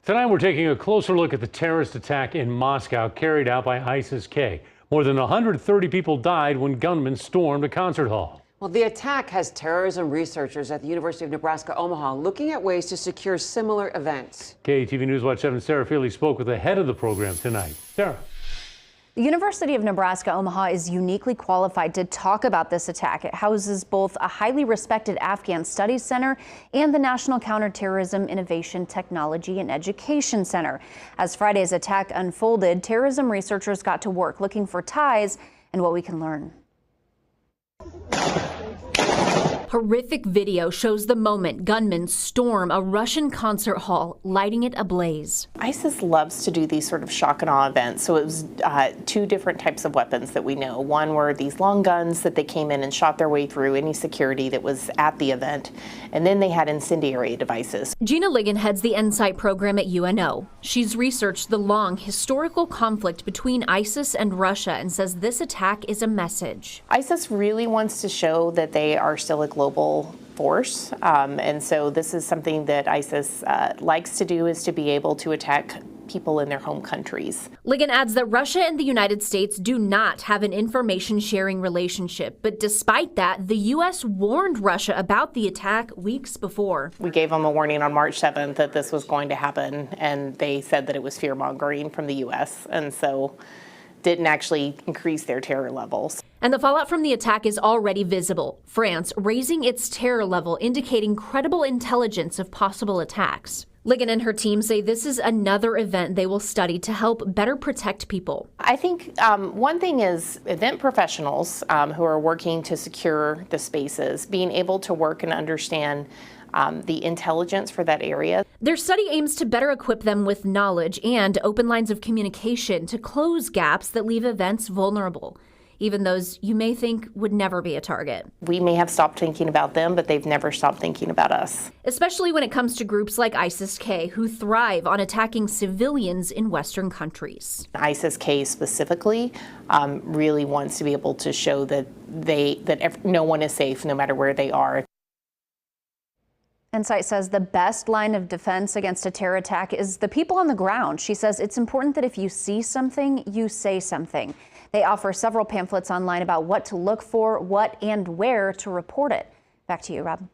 Tonight we're taking a closer look at the terrorist attack in Moscow carried out by ISIS-K. More than 130 people died when gunmen stormed a concert hall. Well, the attack has terrorism researchers at the University of Nebraska-Omaha looking at ways to secure similar events. KETV News Watch 7 Sarah Feely spoke with the head of the program tonight. Sarah. The University of Nebraska-Omaha is uniquely qualified to talk about this attack. It houses both a highly respected Afghan Studies Center and the National Counterterrorism Innovation Technology and Education Center. As Friday's attack unfolded, terrorism researchers got to work looking for ties and what we can learn. Horrific video shows the moment gunmen storm a Russian concert hall, lighting it ablaze. ISIS loves to do these sort of shock and awe events. So it was two different types of weapons that we know. One were these long guns that they came in and shot their way through any security that was at the event. And then they had incendiary devices. Gina Ligon heads the EnSight program at UNO. She's researched the long historical conflict between ISIS and Russia and says this attack is a message. ISIS really wants to show that they are still a global force, and so this is something that ISIS likes to do, is to be able to attack people in their home countries. Ligon adds that Russia and the United States do not have an information sharing relationship, but despite that, the U.S. warned Russia about the attack weeks before. We gave them a warning on March 7th that this was going to happen, and they said that it was fear-mongering from the U.S., and so didn't actually increase their terror levels. And the fallout from the attack is already visible. France raising its terror level, indicating credible intelligence of possible attacks. Ligon and her team say this is another event they will study to help better protect people. I think one thing is event professionals who are working to secure the spaces, being able to work and understand the intelligence for that area. Their study aims to better equip them with knowledge and open lines of communication to close gaps that leave events vulnerable, even those you may think would never be a target. We may have stopped thinking about them, but they've never stopped thinking about us. Especially when it comes to groups like ISIS-K, who thrive on attacking civilians in Western countries. ISIS-K specifically really wants to be able to show that no one is safe, no matter where they are. EnSight says the best line of defense against a terror attack is the people on the ground. She says it's important that if you see something, you say something. They offer several pamphlets online about what to look for, what and where to report it. Back to you, Rob.